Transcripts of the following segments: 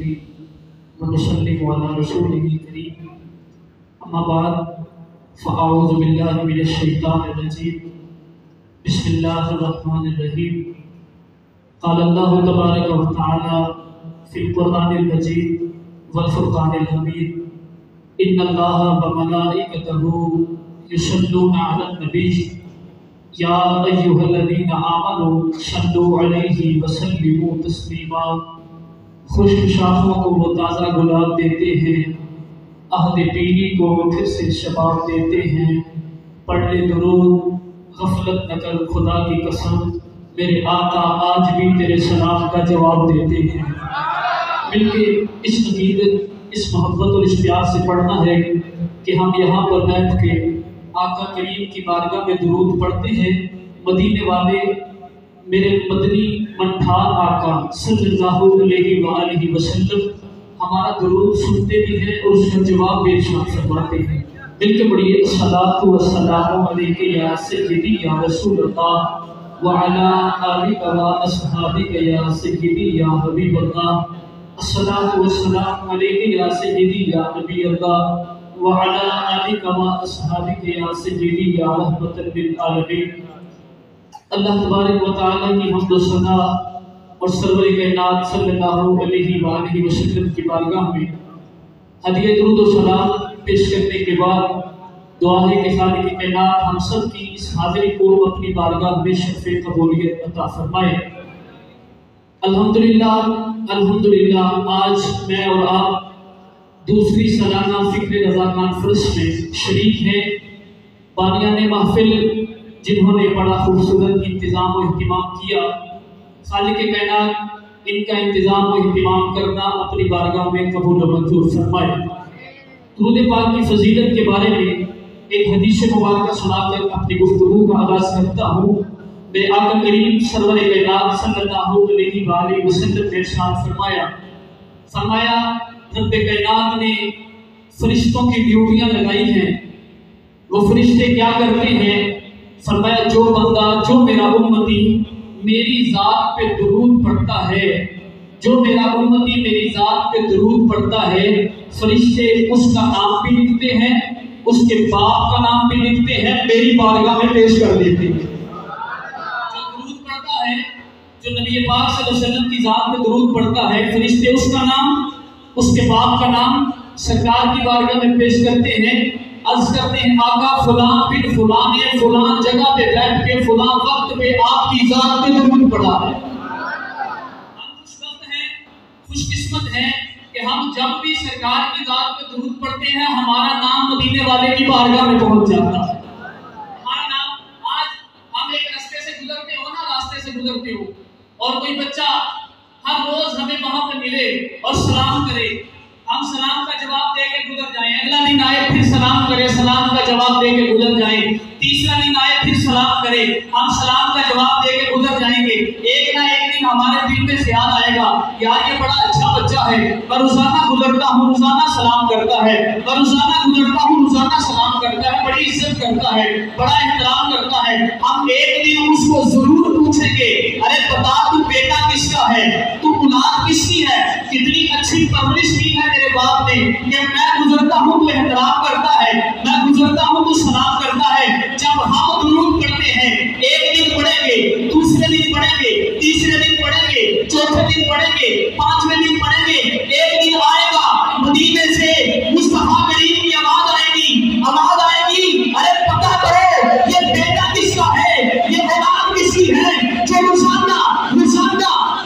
ونصلي ونسلم على رسوله الكريم أما بعد فأعوذ بالله من الشيطان الرجيم بسم الله الرحمن الرحيم قال الله تبارك وتعالى في القرآن المجيد والفرقان الحميد إن الله وملائكته يصلون على النبي یا ایھا الذین آمنوا صلوا علیہ وسلموا تسلیما۔ خشک شاخوں کو وہ تازہ گلاب دیتے ہیں، عہد پیری کو پھر سے شباب دیتے ہیں۔ پڑھ لے درود غفلت نہ کر خدا کی قسم، میرے آقا آج بھی تیرے سلام کا جواب دیتے ہیں۔ مل کے اس عقیدت، اس محبت اور اس پیار سے پڑھنا ہے کہ ہم یہاں پر بیٹھ کے آقا کریم کی بارگاہ میں درود پڑھتے ہیں۔ مدینے والے میرے مدنی منٹھار آقا صلی اللہ علیہ وآلہ وسلم ہمارا درود سنتے بھی ہیں اور اس کا جواب بھی ارشاد فرماتے ہیں۔ مل کے پڑھیے الصلاۃ والسلام علیک یا سیدی یا رسول اللہ وعلی آلک و اصحابک یا سیدی یا حبیب اللہ۔ الصلاۃ والسلام علیک یا سیدی یا نبی اللہ وعلی آلک و اصحابک یا سیدی یا رحمۃ للعالمین۔ اللہ تبارک و تعالیٰ کی حمد و ثنا اور سرور کائنات صلی اللہ علیہ وآلہ وسلم کی بارگاہ میں ہدیہ درود و سلام پیش کرنے کے بعد دعا ہے کہ خالق کائنات ہم سب کی اس حاضری کو اپنی بارگاہ میں شرف قبولیت عطا فرمائے۔ الحمدللہ الحمدللہ آج میں اور آپ دوسری سالانہ فکر رضا کانفرنس میں شریک ہیں۔ بانیان محفل جنہوں نے بڑا خوبصورت انتظام و اہتمام کیا، خالق کائنات ان کا انتظام و اہتمام کرنا اپنی بارگاہ میں قبول و منظور فرمائے۔ درود پاک کی فضیلت کے بارے میں ایک حدیث مبارکہ سنا کر اپنی گفتگو کا آغاز کرتا ہوں۔ بے آقا کریم سرور کائنات صلی اللہ علیہ وآلہ وسلم نے ارشاد فرمایا رب کائنات نے فرشتوں کی ڈیوٹیاں لگائی ہیں۔ وہ فرشتے کیا کرتے ہیں؟ فرمایا جو بندہ، جو میرا امتی میری ذات پہ درود پڑھتا ہے، جو میرا امتی میری ذات پہ درود پڑھتا ہے، فرشتے اس کا نام بھی لکھتے ہیں، اس کے باپ کا نام بھی لکھتے ہیں، میری بارگاہ میں پیش کر دیتے ہیں۔ جو درود پڑھتا ہے، جو نبی پاک صلی اللہ علیہ وسلم کی ذات پہ درود پڑھتا ہے، فرشتے اس کا نام، اس کے باپ کا نام سرکار کی بارگاہ میں پیش کرتے ہیں۔ عرض کرتے ہیں آقا فلاں بن فلاں نے فلاں جگہ پہ بیٹھ کے فلاں وقت پہ آپ کی ذات پہ درود پڑھا ہے۔ ہم خوش وقت ہیں، خوش قسمت ہیں کہ ہم جب بھی سرکار کی ذات پہ درود پڑھتے ہیں ہمارا نام مدینے والے کی بارگاہ میں پہنچ جاتا ہے۔ ہمارا نام، آج ہم ایک راستے سے گزرتے ہو نا، راستے سے گزرتے ہو اور کوئی بچہ ہر روز ہمیں وہاں پہ ملے اور سلام کرے، ہم سلام کا جواب دے کے گزر جائیں، اگلا دن آئے پھر سلام کرے، سلام کا جواب دے کے گزر جائیں، تیسرا دن آئے پھر سلام کرے، ہم سلام کا جواب دے کے گزر جائیں گے۔ ایک نہ ایک دن ہمارے دل میں خیال آئے گا یار یہ بڑا اچھا بچہ ہے، میں روزانہ گزرتا ہوں روزانہ سلام کرتا ہے، میں روزانہ گزرتا ہوں روزانہ سلام کرتا ہے، بڑی عزت کرتا ہے، بڑا احترام کرتا ہے۔ ہم ایک دن اس کو ضرور پوچھیں گے ارے بتا تو بیٹا کس کا ہے، تو اولاد کس کی ہے، کتنی اچھی پرورش کی ہے میرے باپ نے کہ میں گزرتا ہوں تو احترام کرتا ہے، میں گزرتا ہوں تو سلام کرتا ہے۔ جب ہم درود پڑھتے ہیں ایک دن پڑھیں گے، دوسرے دن پڑھیں گے، تیسرے دن پڑھیں گے، چوتھے دن پڑھیں گے، پانچویں دن پڑھیں گے، ایک دن آئے گا مدینے سے مصطفیٰ کریم کی آواز آئے گی ارے پتہ کرو یہ بیٹا کس کا ہے، یہ اولاد کس کی ہے جو روزانہ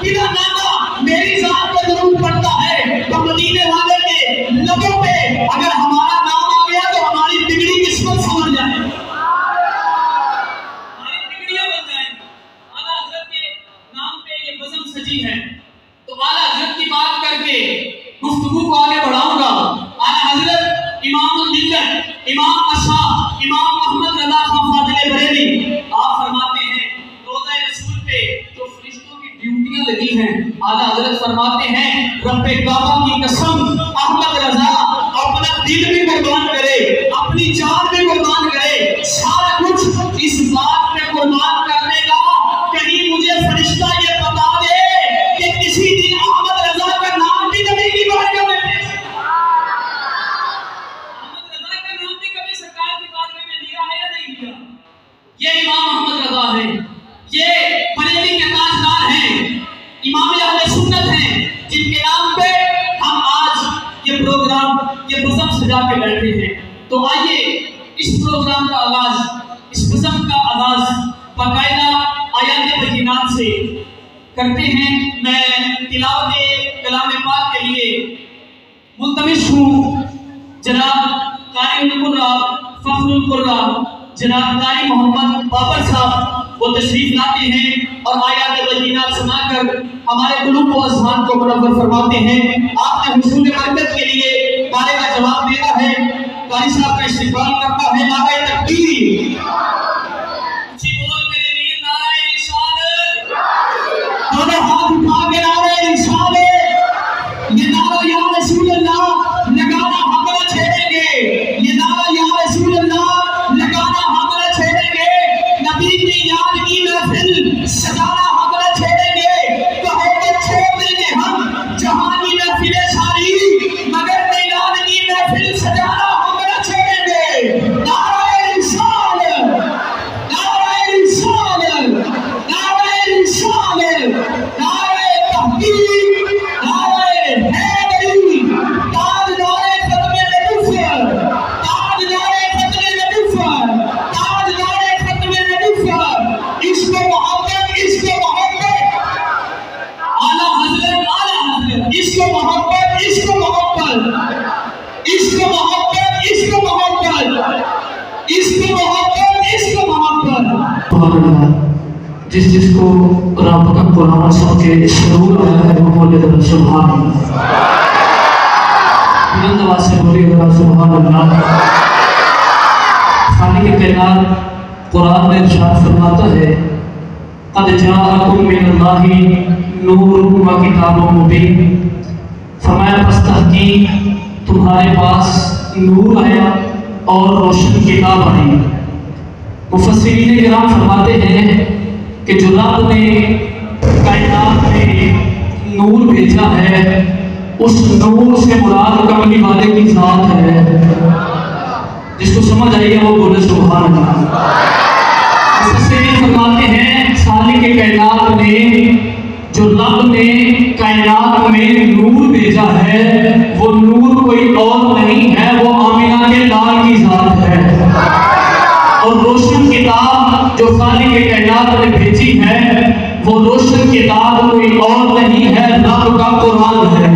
بلا ناغہ میری ذات پہ درود پڑھتا ہے۔ تو مدینے والے کے لبوں پہ اگر ہمارا نام آ گیا تو ہماری بگڑی قسمت سمجھ جائے، ہماری بگڑیاں بن جائیں۔ اعلیٰ حضرت کے نام پہ یہ بزم سجی ہے تو اعلیٰ حضرت کی بات کر کے گفتگو کو آگے بڑھاؤں گا۔ اعلیٰ حضرت امام الملت، امام اشاہ، امام احمد رضا خان فاضل بریلوی آپ فرماتے ہیں روضہ رسول پہ جو فرشتوں کی ڈیوٹیاں لگی ہیں، اعلیٰ حضرت فرماتے ہیں رب کعبہ کی قسم احمد رضا اپنا دل بھی قربان کرے، اپنی جان بھی قربان کرے، سارا کچھ اس بات پہ قربان کرنے کا کہیں مجھے فرشتہ یہ بتا دے کہ کسی دن احمد رضا کا نام بھی نبی یہ بزم سجا کے بیٹھے ہیں. تو آئیے اس پروگرام کا آغاز، اس بزم کا آغاز باقاعدہ آیات بینات سے کرتے ہیں. میں تلاوت کلام پاک کے لیے ملتمس ہوں جناب قاری القرآن فخر القرآن جناب قاری محمد بابر صاحب، وہ تشریف لاتے ہیں اور آیات بینات سنا کر ہمارے قلوب و اذہان کو منور فرماتے ہیں. آپ نے حصول برکت کے لیے نعرے کا جواب دینا ہے. قاری صاحب کا استقبال کرتا ہے. نعرہ تکبیر، اچھی بول میرے ویر، نعرہ رسالت، دونوں ہاتھ اٹھا کے نعرہ رسالت. یہ نعرہ یا رسول اللہ لگانا ہم نہ چھیڑیں گے. یہ نعرہ یا رسول اللہ لگانا ہم نہ چھیڑیں گے. نبی کی یاد کی محفل سجانا ہم نہ چھیڑیں گے. کہے کہ چھوڑ دیں گے ہم جہاں کی محفلیں ساری، مگر میلاد کی محفل سجانا ہم نہ چھیڑیں گے. نعرہ رسالت، نعرہ رسالت، نعرہ رسالت، نعرہ تحقیق، نعرہ حیدری، تاجدار ختم نبوت، تاجدار ختم نبوت، تاجدار ختم نبوت. عشق و محبت، عشق و محبت، اعلیٰ حضرت، اعلیٰ حضرت. عشق و محبت، عشق و محبت، عشق و محبت، عشق و محبت، عشق و محبت، عشق و محبت. سبحان اللہ. جس کو رب کا قرآن سن کے سرور آیا ہے وہ بولے ذرا سبحان اللہ. بلند آواز سے بولے ذرا سبحان اللہ. خالق کائنات قرآن میں ارشاد فرماتا ہے قد جاءکم من اللہ نور و کتاب مبین. فرمایا پس تحقیق تمہارے پاس نور آیا اور روشن کتاب آئی. مفسرین کرام فرماتے ہیں کہ جو رب نے کائنات میں نور بھیجا ہے اس نور سے مراد کملی والے کی ذات ہے. جس کو سمجھ آئی ہے وہ بولے سبحان اللہ. مفسرین فرماتے ہیں خالق کائنات نے، جو رب نے کائنات میں نور بھیجا ہے وہ نور کوئی اور نہیں ہے، وہ آمنہ کے لال کی ذات ہے. اور روشن کتاب جو خالق کائنات نے بھیجی ہے وہ روشن کتاب کوئی اور نہیں ہے، رب کا قرآن ہے.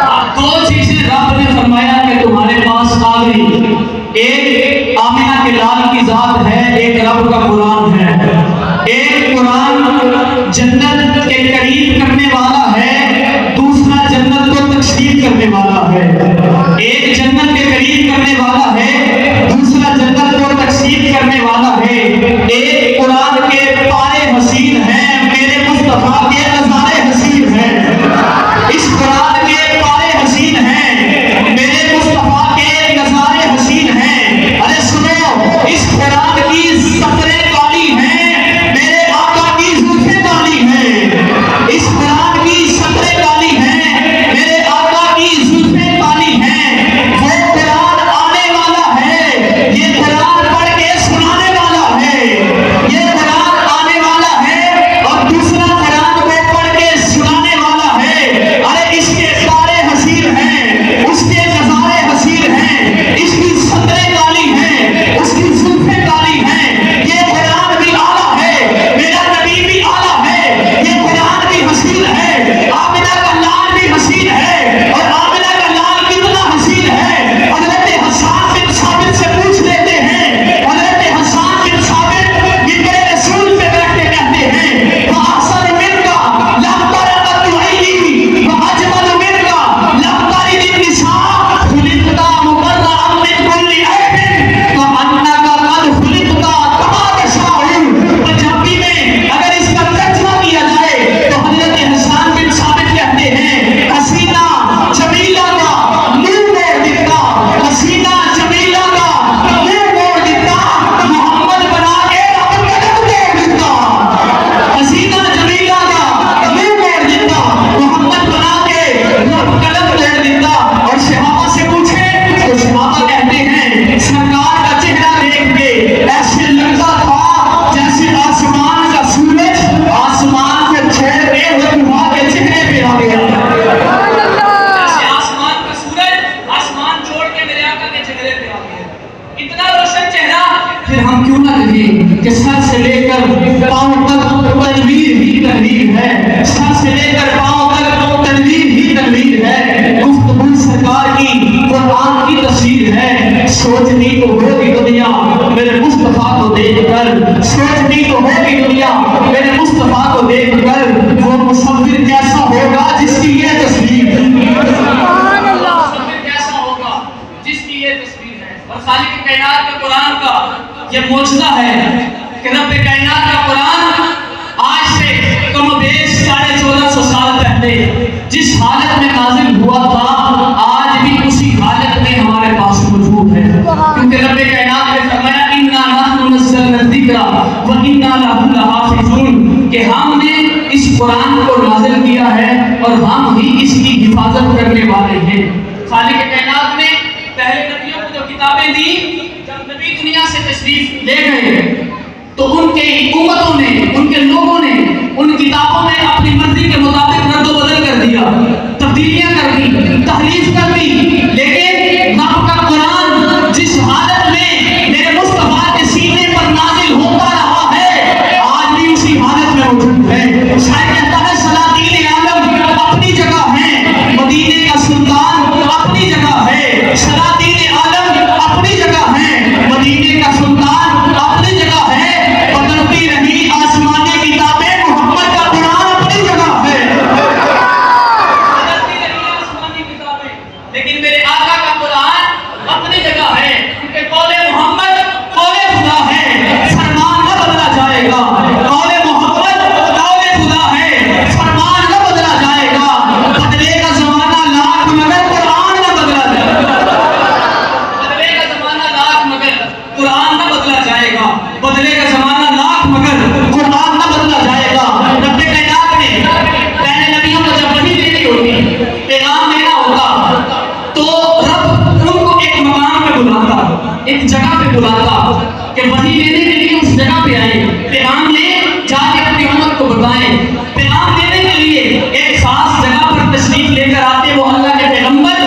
اب دو چیزیں رب نے فرمایا کہ تمہارے پاس آ گئی، ایک آمنہ کے لال کی ذات ہے، ایک رب کا قرآن ہے. ایک قرآن جنت کے قریب کرنے والا ہے، دوسرا جنت کو تکشیف کرنے والا ہے. ایک جنت کے قریب کرنے والا ہے، دوسرا جنت کو تکشیف کرنے والا ہے. ایک قرآن کے پارے حسین ہیں، میرے مصطفیٰ کے نظارے حسین ہیں. اس قرآن کے پارے حسین ہیں، میرے مصطفیٰ کے نظارے حسین ہیں. ارے سنو، اس قرآن کی سطریں کالی ہیں، میرے آقا کی زلفیں کالی ہیں. اس قرآن سوچتی تو ہوگی دنیا میرے مصطفیٰ کو دیکھ کر، سوچتی تو ہوگی دنیا میرے مصطفیٰ کو دیکھ کر، وہ مصور کیسا ہوگا جس کی یہ تصویر ہے، مصور کیسا ہوگا جس کی یہ تصویر ہے۔ اور خالق کائنات کے قرآن کا یہ معجزہ ہے کہ رب کائنات کا قرآن آج سے کم و بیش 1450 سال پہلے جس حالت میں نازل ہوا تھا آج بھی اسی حالت میں ہمارے پاس موجود ہے، کیونکہ رب کائنات نے فرمایا اِنَّا نَحْنُ نَزَّلْنَا الذِّکْرَ وَإِنَّا لَهُ لَحَافِظُونَ، کہ ہم نے اس قرآن کو نازل کیا ہے اور ہم ہی اس کی حفاظت کرنے والے ہیں۔ خالق کائنات نے پہلے نبیوں کو جو کتابیں دی، جب نبی دنیا سے تشریف لے گئے تو ان کے حکومتوں نے، ان کے لوگوں نے ان کتابوں میں اپنی مرضی کے مطابق رد و بدل کر دیا، تبدیلیاں کر دی، تحریف کر دی، لیکن رب کا قرآن جس حالت میں میرے مصطفیٰ کے سینے پر نازل ہوتا رہا ہے آج بھی اسی حالت میں موجود ہے۔ شاید کہتا ہے سلاطین عالم اپنی جگہ ہیں، مدینے کا سلطان اپنی جگہ ہے، سلاطین عالم اپنی جگہ ہیں، مدینے کا سلطان اپنی جگہ ہے، بدلتی رہی آسمانی کتابیں محمد کا قرآن اپنی جگہ ہے، بدلتی رہی آسمانی کتابیں، لیکن میرے آقا کا قرآن اپنی جگہ ہے، کیونکہ قول محمد قول خدا ہے، فرمان نہ بدلا جائے گا، قول محمد قول خدا ہے، فرمان نہ بدلا جائے گا، بدلے کا زمانہ لاکھ مگر قرآن نہ بدلا جائے گا، بدلے کا زمانہ لاکھ مگر قرآن نہ بدلا جائے گا، بدلے کا زمانہ لاکھ مگر قرآن نہ بدلا جائے گا۔ رب کائنات نے پہلے نبیوں کو جب وحی دینی ہوتی، پیغام دینا ہوتا تو رب ان کو ایک مقام پہ بلاتا، ایک جگہ پہ بلاتا کہ وحی دینے کے لیے اس جگہ پہ آئے، پیغام لے جا کے اپنی امت کو بتائیں، پیغام دینے کے لیے ایک خاص جگہ پر تشریف لے کر آتے، وہ اللہ کے پیغمبر،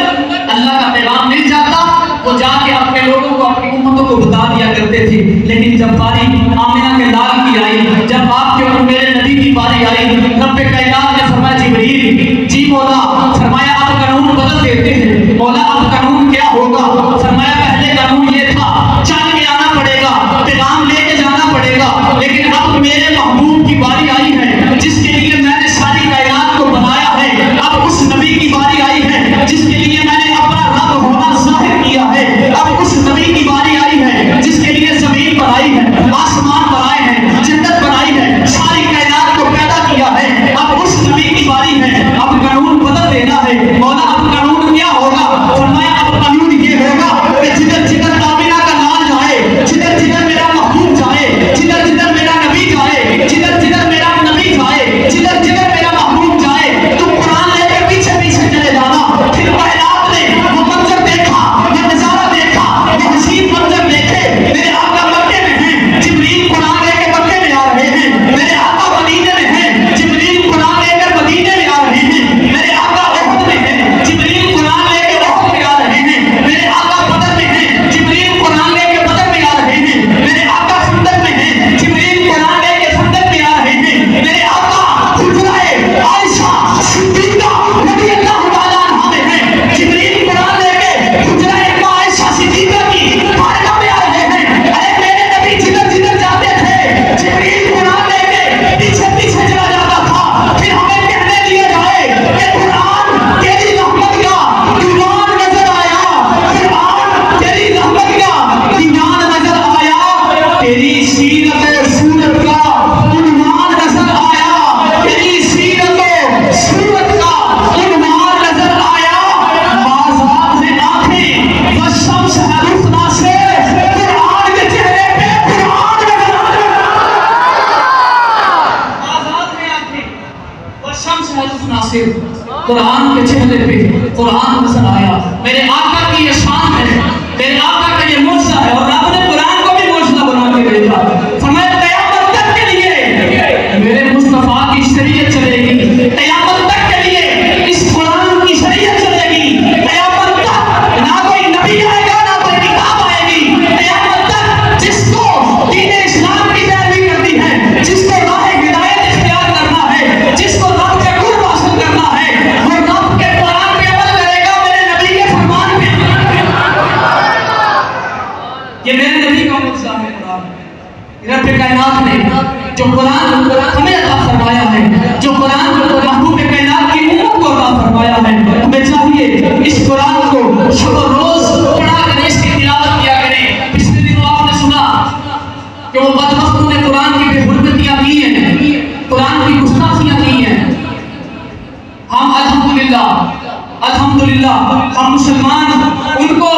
اللہ کا پیغام مل جاتا، وہ جا کے اپنے لوگوں کو اپنی امتوں کو بتا دیا کرتے تھے، لیکن جب باری آمنہ کے لال کی آئی، جب آپ کے اور میرے نبی کی باری آئی، رب کائنات نے فرمایا جبریل جی مولا، فرمایا اب قانون بدل دیتے ہیں، مولا اب قانون کیا ہوگا؟ فرمایا پہلے قانون یہ تھا چل کے آنا پڑے گا، پیغام لے کے جانا پڑے گا، لیکن اب میرے محبوب کی باری آئی ہے جس کے لیے میں نے ساری کائنات کو بنایا ہے، اب اس نبی کی باری آئی ہے جس کے لیے میں نے اپنا رب ہونا ظاہر کیا ہے، اب اس نبی کی باری آئی ہے جس کے لیے زمین بنائی ہے، آسمان بنائے ہیں، جنت بنائی ہے، ساری کائنات کو پیدا کیا ہے، اب اس نبی کی باری ہے، اب قانون بدل دینا ہے، مولا اب قانون کیا ہوگا؟ فرمایا اب قانون یہ ہوگا کہ جدھر جدھر آمنہ کا لال جائے، جدھر جدھر میرا محبوب جائے، جدھر جدھر میرا نبی جائے، جدھر جدھر میرا نبی جائے، جدھر جدھر میرا محبوب جائے، تم قرآن لے کے پیچھے پیچھے چلے جانا۔ پھر کائنات نے وہ منظر دیکھا، وہ نظارہ دیکھا، وہ حسین منظر دیکھے، میرے آقا مکے میں ہیں، جبریل قرآن لے کے مکے میں آ رہے ہیں، میرے آقا مدینے میں ہیں، جبریل قرآن لے کر مدینے میں آ رہے ہیں، میرے آقا احد میں ہیں، جبریل قرآن لے کے احد میں آ رہے ہیں، میرے آقا بدر میں ہیں، جبریل قرآن لے کے بدر میں آ رہے ہیں، میرے آقا خندق میں ہیں، جبریل قرآن لے کے خندق میں آ رہے ہیں، میرے آقا حجرہ عائشہ صدیقہ رضی اللہ تعالیٰ عنہا میں ہیں، جبریل قرآن لے کے حجرہ عائشہ صدیقہ کی بارگاہ میں آ رہے ہیں۔ ارے میرے نبی جدھر جدھر جاتے تھے جبریل قرآن لے کے پیچھے پیچھے چلا جاتا تھا، پھر ہمیں کہنے دیا جائے کہ قرآن تیری رحمت کا دیوان نظر آیا، قرآن تیری رحمت کا دیوان نظر آیا، تیری سیرت و صورت کا عنوان نظر آیا، تیری سیرت و صورت کا عنوان نظر آیا، بازار سے آنکھیں والشمس حروفنا سے قرآن کے چہرے پہ قرآن نظر آیا، بازار میں آنکھیں والشمس حروفنا سے قرآن کے چہرے پہ قرآن نظر آیا۔ میرے آقا کی یہ شان ہے، میرے آقا کا یہ معجزہ ہے، اور رب نے قرآن کو بھی معجزہ بنا کے بھیجا، فرمایا قیامت تک کے لیے میرے مصطفیٰ کی شریعت چلے گی، قیامت تک کے لیے اس قرآن کی شریعت چلے گی، قیامت تک نہ کوئی نبی آئے گا نہ کوئی کتاب آئے گی، قیامت تک جس کو دین اسلام کی پیروی کرنی ہے، جس کو راہ ہدایت اختیار کرنا ہے، جس کو رب کے قرب حاصل کرنا ہے، وہ الحمدللہ ہم مسلمان ان کو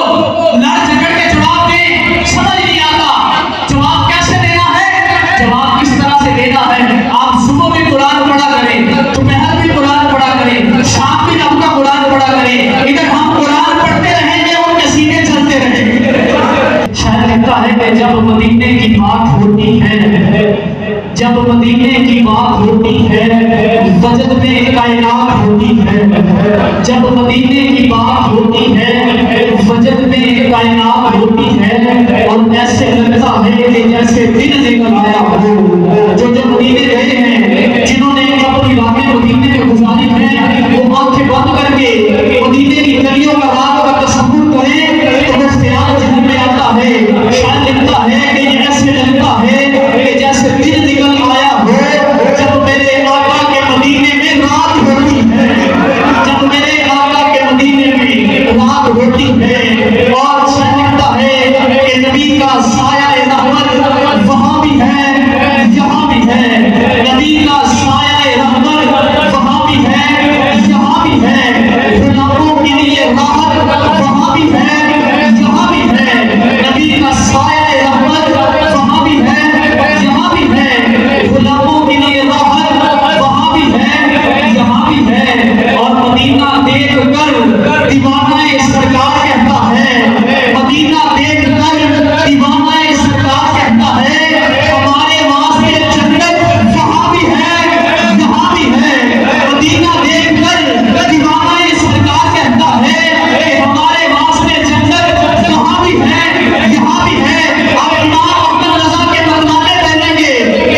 لڑ جھگڑ کے جواب دیں، سمجھ نہیں آتا جواب کیسے دینا ہے، جواب کس طرح سے دینا ہے۔ آپ صبح بھی قرآن پڑھا کریں، دوپہر بھی قرآن پڑھا کریں، شام بھی رب کا قرآن پڑھا کریں، ادھر ہم قرآن پڑھتے رہیں گے اور سینے چلتے رہیں گے۔ شاید لگتا ہے کہ جب مدینے کی بات ہوتی ہے، جب مدینے کی بات ہوتی ہے وجد میں کائنات ہوتی ہے، جب مدینے کی بات ہوتی ہے وجد میں کائنات ہوتی ہے، اور ایسے لگتا ہے کہ جیسے دن نکل آیا ہو۔ جو مدینے گئے ہیں، جنہوں نے اپنی راتیں مدینے میں گزاری ہیں، وہ آنکھیں بند کر کے مدینے کی گلیوں کا رات کا تصور کریں تو وہ خیال ذہن میں آتا ہے، شاید لگتا ہے کہ یہ ایسے لگتا ہے کہ جیسے دن نکل آیا ہو جب میرے آقا کے مدینے میں رات ہوتی ہے، جب میرے آقا کے مدینے میں رات ہوتی ہے، اور شاید لگتا ہے کہ نبی کا سایہ رحمت وہاں بھی ہے یہاں بھی ہے، نبی کا سایہ رحمت وہاں بھی ہے یہاں بھی ہے، غلاموں کے لیے راحت وہاں بھی ہے یہاں بھی ہے، نبی کا سایہ رحمت وہاں بھی ہے یہاں بھی ہے، غلاموں کے لیے راحت وہاں بھی ہے یہاں بھی ہے۔ اور مدینہ دیکھ کر دیوانہ سرکار کہتا ہے، مدینہ دیکھ کر دیوانہ سرکار کہتا ہے ہمارے واسطے جنت وہاں بھی ہے یہاں بھی ہے، مدینہ دیکھ کر دیوانہ سرکار کہتا ہے کہ ہمارے واسطے جنت وہاں بھی ہے یہاں بھی ہے۔ آپ امام احمد رضا کے مردانے بولیں گے،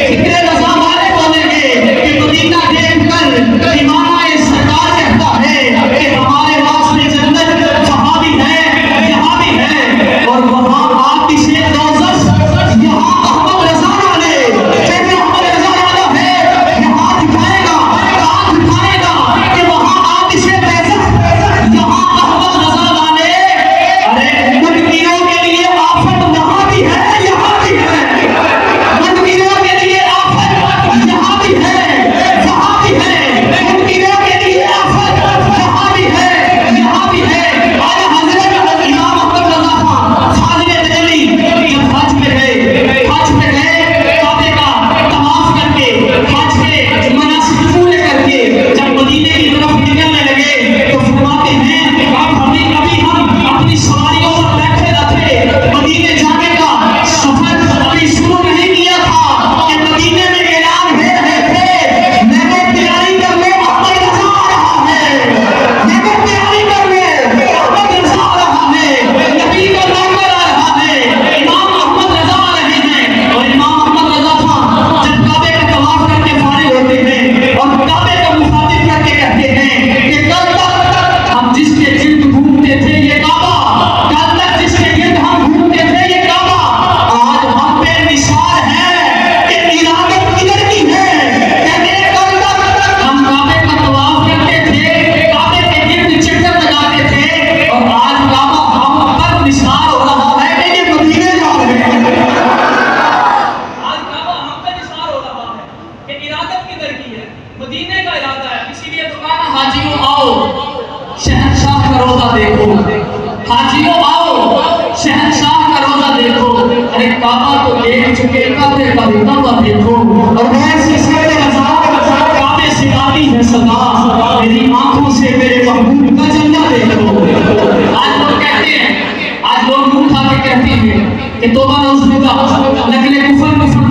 فکر رضا والے بولیں گے کہ مدینہ دیکھ کر دیوانہ سرکار کہتا ہے کہ ہمارے واسطے جنت وہاں بھی ہے یہاں بھی ہے، اور وہاں آتش دوزخ یہاں احمد رضا والے جیسے احمد رضا والا ہے یہاں دکھائے گا کہاں دکھائے گا کہ وہاں آتش دوزخ یہاں احمد رضا والے۔ ارے منکروں کے لیے آفت وہاں بھی ہے یہاں بھی ہے، منکروں کے لیے آفت یہاں بھی ہے وہاں بھی ہے، منکروں کے لیے آفت وہاں بھی ہے یہاں بھی ہے۔ آج حضرت امام احمد رضا خان خالد تجلی جب حج پہ گئے، حج پہ گئے کعبے کا طواف کر کے، حج کے مناسک پورے کر کے جب مدینے کی طرف نکلنے لگے تو فرماتے ہیں ابھی ہم اپنی سواریوں پر بیٹھے نہ تھے، مدینے جانے کا سفر ابھی شروع نہیں کیا تھا کہ مدینے میں اعلان ہو رہے تھے میں نے تیاری کر لے احمد رضا آ رہا ہے، میں نے تیاری کر لے احمد رضا آ رہا ہے، نبی کا نوکر آ رہا ہے، امام احمد رضا آ رہے ہیں۔ اور امام احمد رضا خان جب کعبے کا طواف کر کے فارغ ہوتے ہیں اور کعبے کا مخاطب کر کے کہتے ہیں کہ کل تک ہم جس کے گرد گھومتے تھے یہ کعبہ، کل تک جس کے گرد ہم گھومتے تھے یہ کعبہ، آج ہم پہ نثار ہے کہ ارادت کدھر کی ہے، کہتے ہیں کل تک ہم کعبے کا طواف کرتے تھے، کعبے کے گرد چکر لگاتے تھے، اور آج کعبہ ہم پر نثار ہو رہا ہے کہ یہ مدینے جا رہے ہیں، آج کعبہ ہم پر نثار ہو رہا ہے کہ ارادت کدھر کی ہے، مدینے کا ارادہ ہے۔ اسی لیے تو کہا نا حاجیوں آؤ شہنشاہ کا روضہ دیکھو، حاجیوں آؤ شہنشاہ کا روضہ دیکھو، ارے کعبہ تو دیکھ چکے کعبے کا روضہ دیکھو، اور ویسے سر رضا کعبے سے آتی ہے صدا میری آنکھوں سے میرے محبوب کا جلوہ دیکھو۔ آج لوگ کہتے ہیں، آج لوگ منہ کھا کے کہتے ہیں کہ توبہ نعوذ باللہ نقل کفر